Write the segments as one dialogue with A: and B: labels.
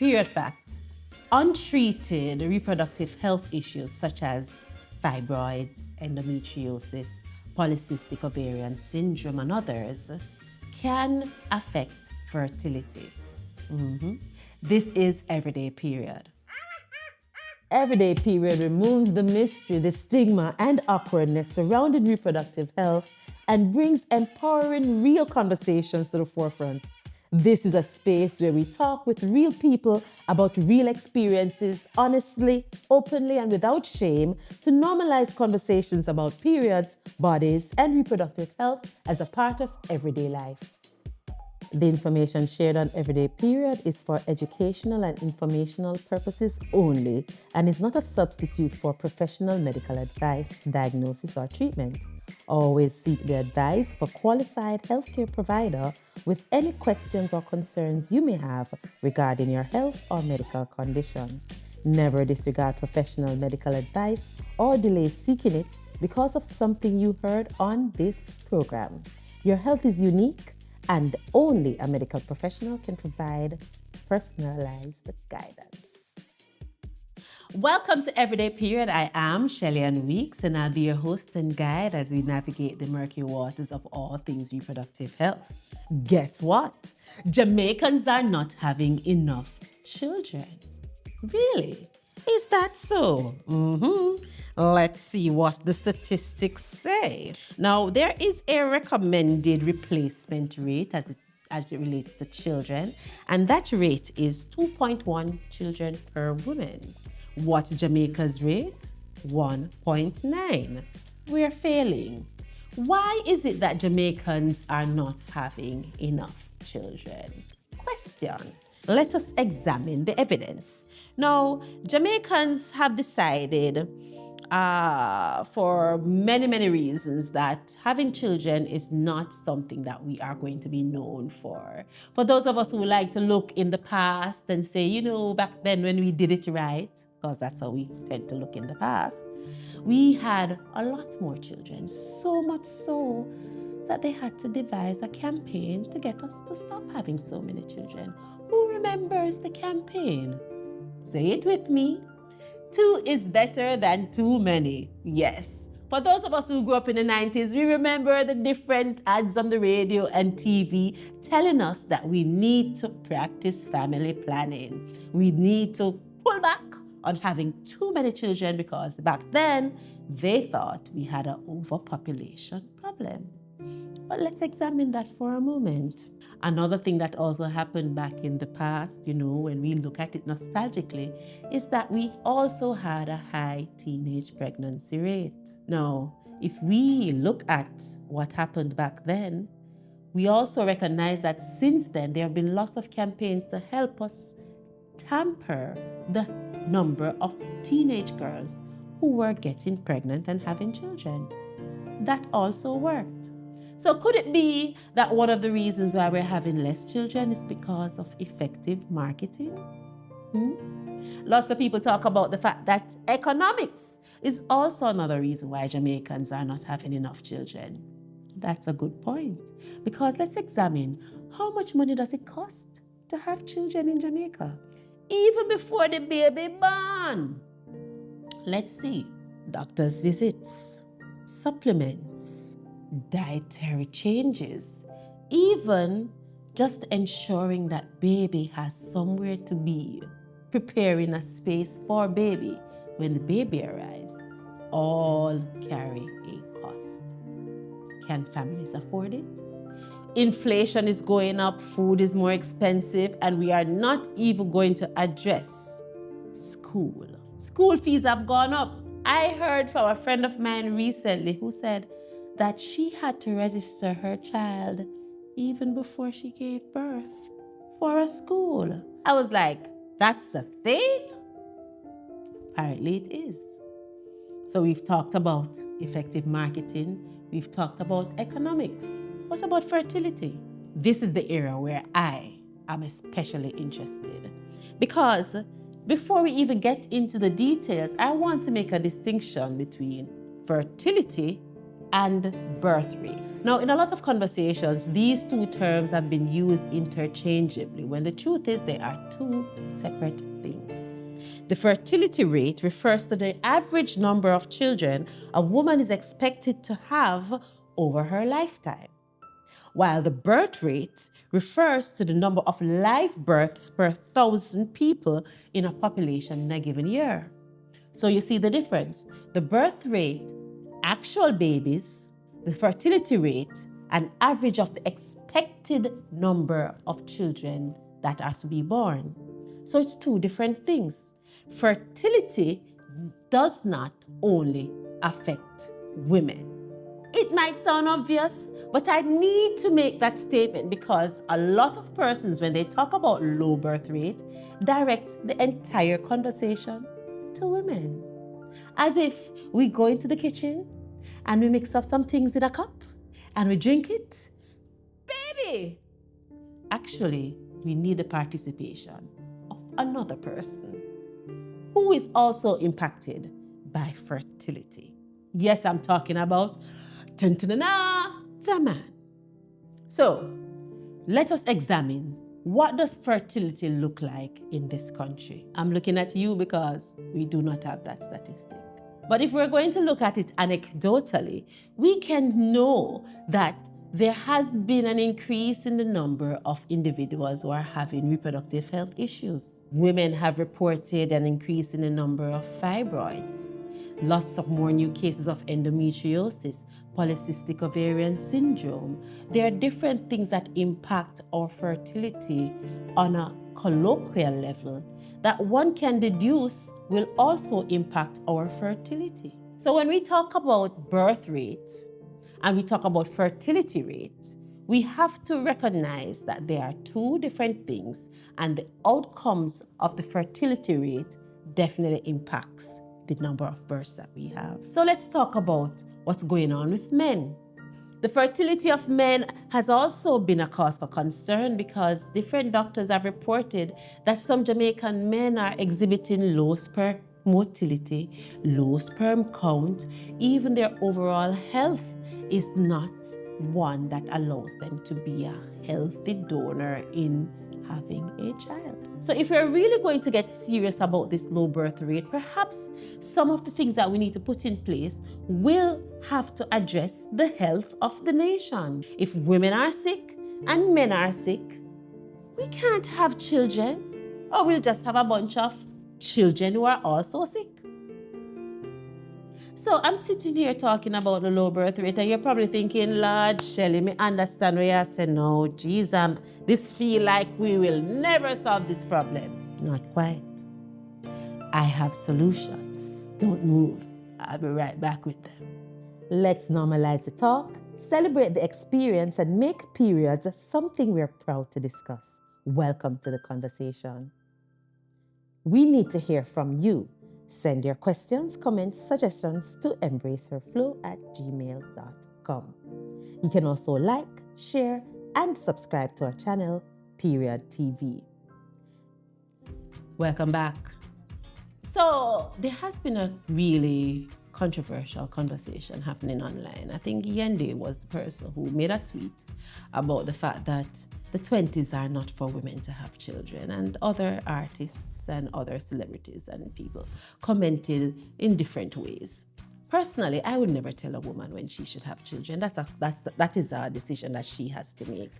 A: Period fact. Untreated reproductive health issues such as fibroids, endometriosis, polycystic ovarian syndrome, and others can affect fertility. This is Everyday Period. Everyday Period removes the mystery, the stigma, and awkwardness surrounding reproductive health and brings empowering, real conversations to the forefront. This is a space where we talk with real people about real experiences, honestly, openly, and without shame, to normalize conversations about periods, bodies, and reproductive health as a part of everyday life. The information shared on Everyday Period is for educational and informational purposes only and is not a substitute for professional medical advice, diagnosis, or treatment. Always seek the advice of a qualified healthcare provider with any questions or concerns you may have regarding your health or medical condition. Never disregard professional medical advice or delay seeking it because of something you heard on this program. Your health is unique, and only a medical professional can provide personalized guidance. Welcome to Everyday Period. I am Shelly-Ann Weeks, and I'll be your host and guide as we navigate the murky waters of all things reproductive health. Guess what? Jamaicans are not having enough children. Really? Is that so? Let's see what the statistics say. Now, there is a recommended replacement rate as it relates to children, and that rate is 2.1 children per woman. What's Jamaica's rate? 1.9. We're failing. Why is it that Jamaicans are not having enough children? Question. Let us examine the evidence. Now, Jamaicans have decided for many reasons that having children is not something that we are going to be known for. For those of us who like to look in the past and say, back then when we did it right, because that's how we tend to look in the past, we had a lot more children, so much so that they had to devise a campaign to get us to stop having so many children. Who remembers the campaign? Say it with me. 2 is better than too many. Yes. For those of us who grew up in the 90s, we remember the different ads on the radio and TV telling us that we need to practice family planning. We need to pull back on having too many children because back then they thought we had an overpopulation problem. But let's examine that for a moment. Another thing that also happened back in the past, when we look at it nostalgically, is that we also had a high teenage pregnancy rate. Now, if we look at what happened back then, we also recognize that since then there have been lots of campaigns to help us tamper the number of teenage girls who were getting pregnant and having children. That also worked. So could it be that one of the reasons why we're having less children is because of effective marketing? Lots of people talk about the fact that economics is also another reason why Jamaicans are not having enough children. That's a good point, because let's examine how much money does it cost to have children in Jamaica, even before the baby born. Let's see. Doctor's visits, supplements, dietary changes, even just ensuring that baby has somewhere to be, preparing a space for baby when the baby arrives, all carry a cost. Can families afford it? Inflation is going up, food is more expensive, and we are not even going to address school. School fees have gone up. I heard from a friend of mine recently who said that she had to register her child even before she gave birth for a school. I was like, that's a thing? Apparently it is. So we've talked about effective marketing. We've talked about economics. What about fertility? This is the area where I am especially interested, because before we even get into the details, I want to make a distinction between fertility and birth rate. Now, in a lot of conversations, these two terms have been used interchangeably, when the truth is they are two separate things. The fertility rate refers to the average number of children a woman is expected to have over her lifetime, while the birth rate refers to the number of live births per 1,000 people in a population in a given year. So you see the difference. The birth rate, actual babies, the fertility rate, an average of the expected number of children that are to be born. So it's two different things. Fertility does not only affect women. It might sound obvious, but I need to make that statement because a lot of persons, when they talk about low birth rate, direct the entire conversation to women. As if we go into the kitchen and we mix up some things in a cup and we drink it. Baby! Actually, we need the participation of another person who is also impacted by fertility. Yes, I'm talking about the man. So, let us examine, what does fertility look like in this country? I'm looking at you because we do not have that statistic. But if we're going to look at it anecdotally, we can know that there has been an increase in the number of individuals who are having reproductive health issues. Women have reported an increase in the number of fibroids, lots of more new cases of endometriosis, polycystic ovarian syndrome. There are different things that impact our fertility on a colloquial level that one can deduce will also impact our fertility. So when we talk about birth rate and we talk about fertility rate, we have to recognize that there are two different things, and the outcomes of the fertility rate definitely impacts the number of births that we have. So let's talk about what's going on with men. The fertility of men has also been a cause for concern because different doctors have reported that some Jamaican men are exhibiting low sperm motility, low sperm count. Even their overall health is not one that allows them to be a healthy donor in having a child. So if we're really going to get serious about this low birth rate, perhaps some of the things that we need to put in place will have to address the health of the nation. If women are sick and men are sick, we can't have children, or we'll just have a bunch of children who are also sick. So I'm sitting here talking about the low birth rate, and you're probably thinking, Lord, Shelly, me understand where you're saying, no, geez, this feel like we will never solve this problem. Not quite. I have solutions. Don't move. I'll be right back with them. Let's normalize the talk, celebrate the experience, and make periods something we're proud to discuss. Welcome to the conversation. We need to hear from you. Send your questions, comments, suggestions to embraceherflow@gmail.com. You can also like, share, and subscribe to our channel, Period TV. Welcome back. So there has been a really controversial conversation happening online. I think Yende was the person who made a tweet about the fact that the 20s are not for women to have children, and other artists and other celebrities and people commented in different ways. Personally, I would never tell a woman when she should have children. That is a decision that she has to make.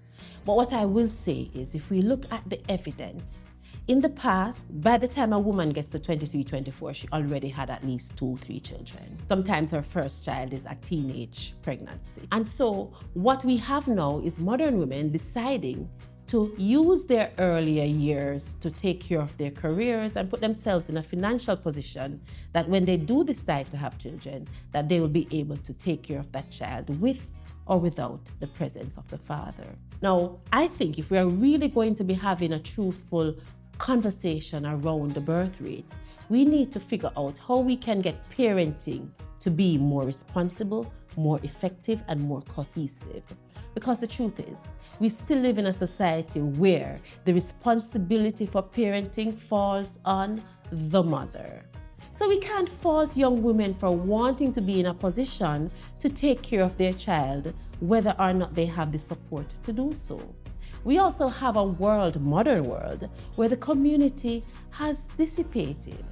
A: But what I will say is, if we look at the evidence, in the past, by the time a woman gets to 23, 24, she already had at least 2-3 children. Sometimes her first child is a teenage pregnancy. And so what we have now is modern women deciding to use their earlier years to take care of their careers and put themselves in a financial position that when they do decide to have children, that they will be able to take care of that child with or without the presence of the father. Now, I think if we are really going to be having a truthful conversation around the birth rate, we need to figure out how we can get parenting to be more responsible, more effective, and more cohesive. Because the truth is, we still live in a society where the responsibility for parenting falls on the mother. So we can't fault young women for wanting to be in a position to take care of their child, whether or not they have the support to do so. We also have a modern world, where the community has dissipated.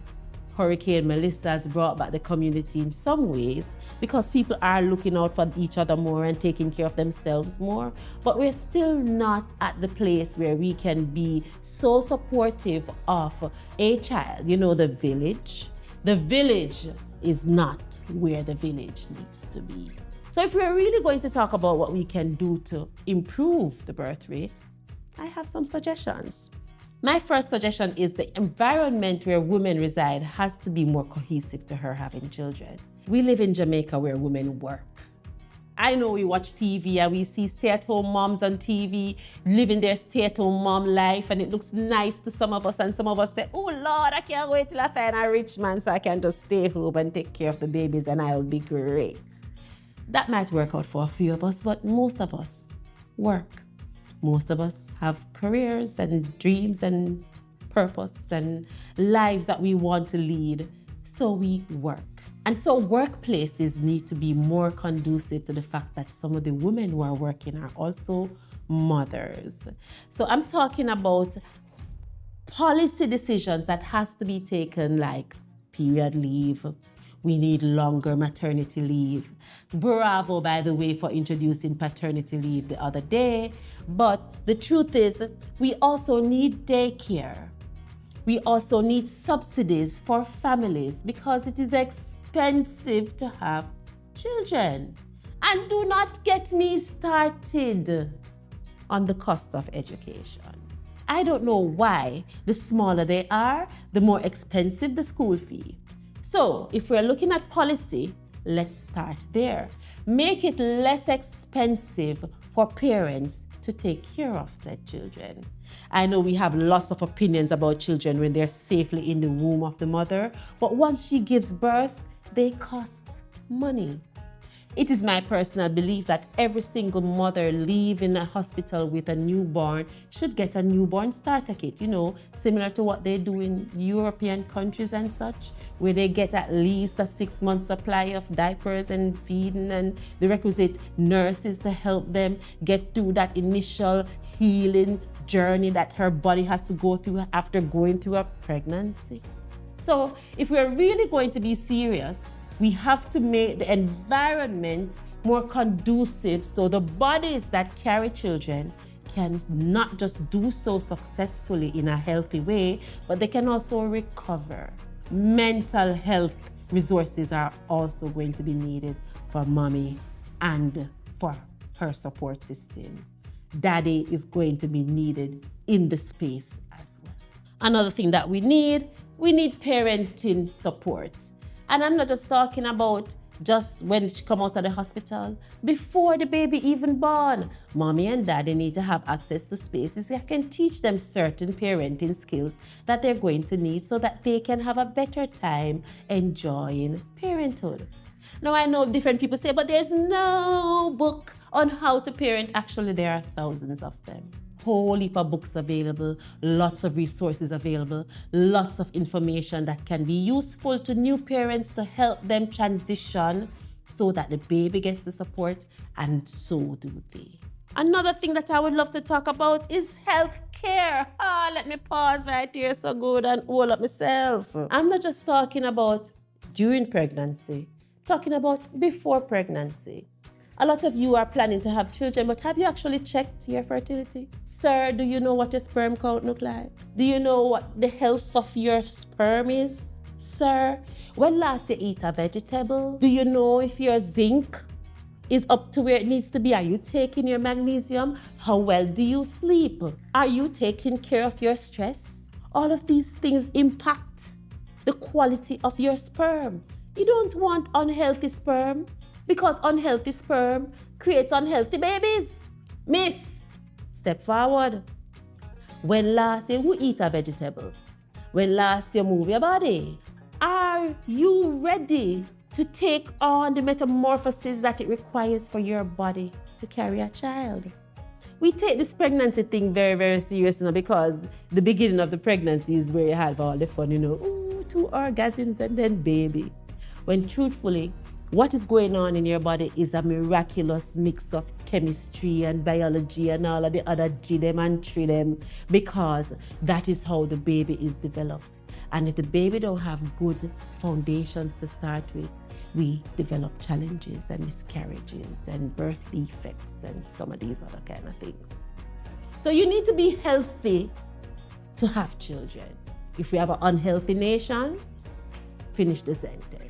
A: Hurricane Melissa has brought back the community in some ways because people are looking out for each other more and taking care of themselves more. But we're still not at the place where we can be so supportive of a child. You know, the village. The village is not where the village needs to be. So if we're really going to talk about what we can do to improve the birth rate, I have some suggestions. My first suggestion is the environment where women reside has to be more cohesive to her having children. We live in Jamaica where women work. I know we watch TV and we see stay-at-home moms on TV living their stay-at-home mom life, and it looks nice to some of us, and some of us say, oh Lord, I can't wait till I find a rich man so I can just stay home and take care of the babies and I'll be great. That might work out for a few of us, but most of us work. Most of us have careers and dreams and purpose and lives that we want to lead, so we work. And so workplaces need to be more conducive to the fact that some of the women who are working are also mothers. So I'm talking about policy decisions that has to be taken, like period leave. We need longer maternity leave. Bravo, by the way, for introducing paternity leave the other day. But the truth is, we also need daycare. We also need subsidies for families because it is expensive to have children. And do not get me started on the cost of education. I don't know why the smaller they are, the more expensive the school fee. So if we're looking at policy, let's start there. Make it less expensive for parents to take care of said children. I know we have lots of opinions about children when they're safely in the womb of the mother, but once she gives birth, they cost money. It is my personal belief that every single mother leaving a hospital with a newborn should get a newborn starter kit, similar to what they do in European countries and such, where they get at least a 6-month supply of diapers and feeding and the requisite nurses to help them get through that initial healing journey that her body has to go through after going through a pregnancy. So if we're really going to be serious, we have to make the environment more conducive so the bodies that carry children can not just do so successfully in a healthy way, but they can also recover. Mental health resources are also going to be needed for mommy and for her support system. Daddy is going to be needed in the space as well. Another thing that we need parenting support. And I'm not just talking about just when she come out of the hospital. Before the baby even born, mommy and daddy need to have access to spaces that can teach them certain parenting skills that they're going to need so that they can have a better time enjoying parenthood. Now, I know different people say, but there's no book on how to parent. Actually, there are thousands of them. Whole heap of books available, lots of resources available, lots of information that can be useful to new parents to help them transition so that the baby gets the support, and so do they. Another thing that I would love to talk about is healthcare. Let me pause right here so good and hold up myself. I'm not just talking about during pregnancy, talking about before pregnancy. A lot of you are planning to have children, but have you actually checked your fertility? Sir, do you know what your sperm count look like? Do you know what the health of your sperm is? Sir, when last you eat a vegetable? Do you know if your zinc is up to where it needs to be? Are you taking your magnesium? How well do you sleep? Are you taking care of your stress? All of these things impact the quality of your sperm. You don't want unhealthy sperm, because unhealthy sperm creates unhealthy babies. Miss, step forward. When last you eat a vegetable? When last you move your body? Are you ready to take on the metamorphosis that it requires for your body to carry a child? We take this pregnancy thing very, very serious because the beginning of the pregnancy is where you have all the fun, ooh, 2 orgasms and then baby. When truthfully, what is going on in your body is a miraculous mix of chemistry and biology and all of the other G them and tree them, because that is how the baby is developed. And if the baby don't have good foundations to start with, we develop challenges and miscarriages and birth defects and some of these other kind of things. So you need to be healthy to have children. If we have an unhealthy nation, finish the sentence.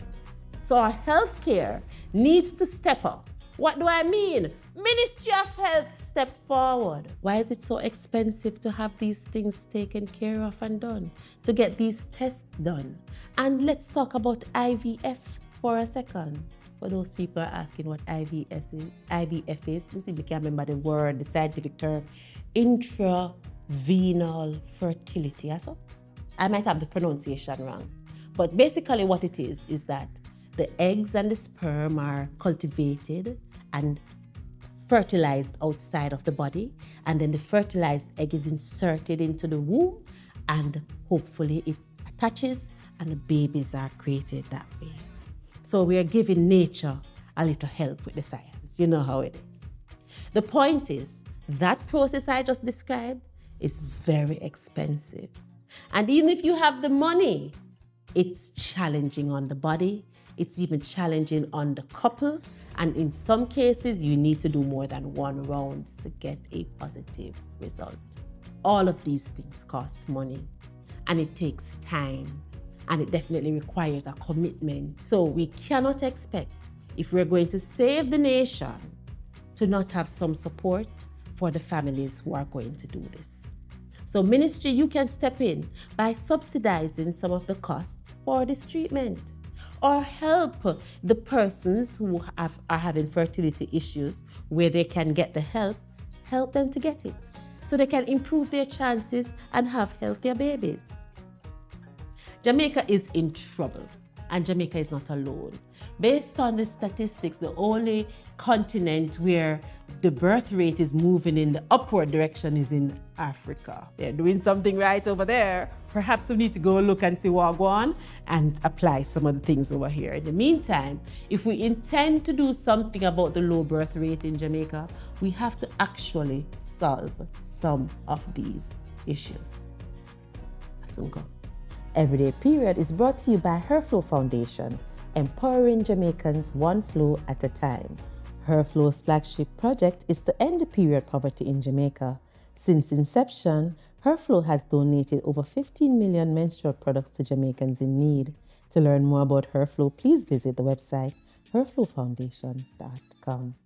A: So our healthcare needs to step up. What do I mean? Ministry of Health, step forward. Why is it so expensive to have these things taken care of and done? To get these tests done? And let's talk about IVF for a second. For those people are asking what IVF is, you see, we can't remember the word, the scientific term, intravenous fertility. So I might have the pronunciation wrong. But basically what it is that the eggs and the sperm are cultivated and fertilized outside of the body, and then the fertilized egg is inserted into the womb, and hopefully it attaches and the babies are created that way. So we are giving nature a little help with the science. You know how it is. The point is, that process I just described is very expensive. And even if you have the money, it's challenging on the body. It's even challenging on the couple. And in some cases, you need to do more than 1 round to get a positive result. All of these things cost money, and it takes time, and it definitely requires a commitment. So we cannot expect, if we're going to save the nation, to not have some support for the families who are going to do this. So ministry, you can step in by subsidizing some of the costs for this treatment, or help the persons who are having fertility issues where they can get the help them to get it so they can improve their chances and have healthier babies. Jamaica is in trouble, and Jamaica is not alone. Based on the statistics, the only continent where the birth rate is moving in the upward direction is in Africa. They're doing something right over there. Perhaps we need to go look and see what goes on and apply some of the things over here. In the meantime, if we intend to do something about the low birth rate in Jamaica, we have to actually solve some of these issues. Asunko. Everyday Period is brought to you by HerFlow Foundation, empowering Jamaicans one flow at a time. HerFlow's flagship project is to end the period poverty in Jamaica. Since inception, HerFlow has donated over 15 million menstrual products to Jamaicans in need. To learn more about HerFlow, please visit the website herflowfoundation.com.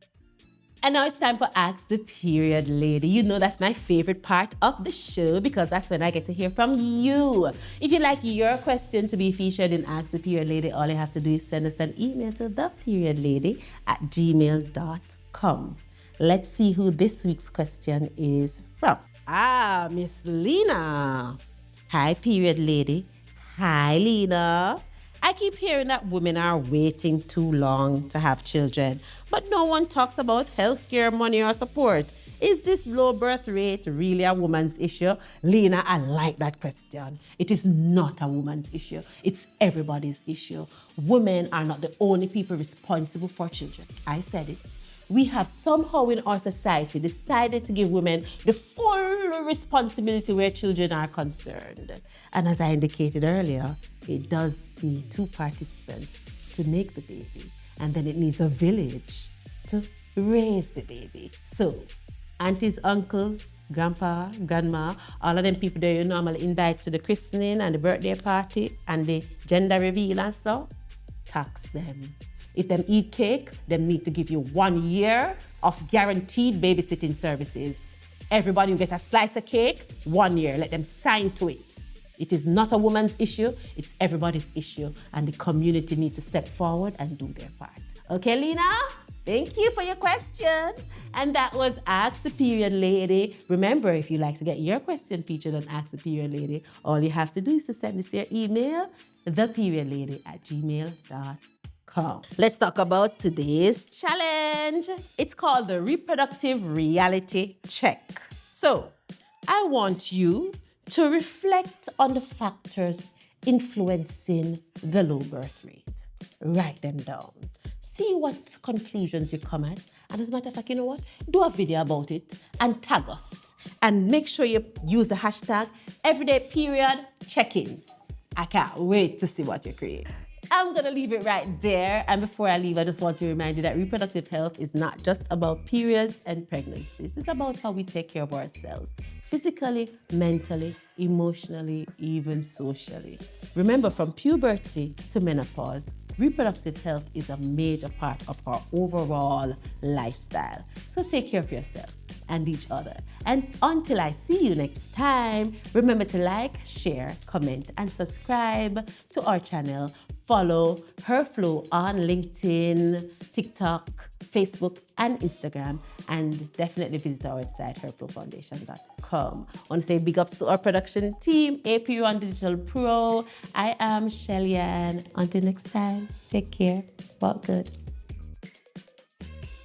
A: And now it's time for Ask the Period Lady. You know that's my favorite part of the show because that's when I get to hear from you. If you'd like your question to be featured in Ask the Period Lady, all you have to do is send us an email to theperiodlady@gmail.com. Let's see who this week's question is from. Miss Lena. Hi, Period Lady. Hi, Lena. I keep hearing that women are waiting too long to have children, but no one talks about healthcare, money, or support. Is this low birth rate really a woman's issue? Lena, I like that question. It is not a woman's issue. It's everybody's issue. Women are not the only people responsible for children. I said it. We have somehow in our society decided to give women the full responsibility where children are concerned. And as I indicated earlier, it does need 2 participants to make the baby, and then it needs a village to raise the baby. So, aunties, uncles, grandpa, grandma, all of them people that you normally invite to the christening and the birthday party and the gender reveal and so, tax them. If them eat cake, them need to give you 1 year of guaranteed babysitting services. Everybody will get a slice of cake, 1 year. Let them sign to it. It is not a woman's issue, it's everybody's issue. And the community need to step forward and do their part. Okay, Lena? Thank you for your question. And that was Ask the Period Lady. Remember, if you'd like to get your question featured on Ask the Period Lady, all you have to do is to send us your email, theperiodlady@gmail.com. Let's talk about today's challenge. It's called the Reproductive Reality Check. So, I want you to reflect on the factors influencing the low birth rate. Write them down. See what conclusions you come at. And as a matter of fact, you know what? Do a video about it and tag us. And make sure you use the hashtag everyday period check-ins. I can't wait to see what you create. I'm gonna leave it right there. And before I leave, I just want to remind you that reproductive health is not just about periods and pregnancies. It's about how we take care of ourselves, physically, mentally, emotionally, even socially. Remember, from puberty to menopause, reproductive health is a major part of our overall lifestyle. So take care of yourself and each other. And until I see you next time, remember to like, share, comment, and subscribe to our channel. Follow HerFlow on LinkedIn, TikTok, Facebook, and Instagram. And definitely visit our website, herflowfoundation.com. I want to say big ups to our production team, AP1 Digital Pro. I am Shelly-Ann. Until next time, take care. Walk good.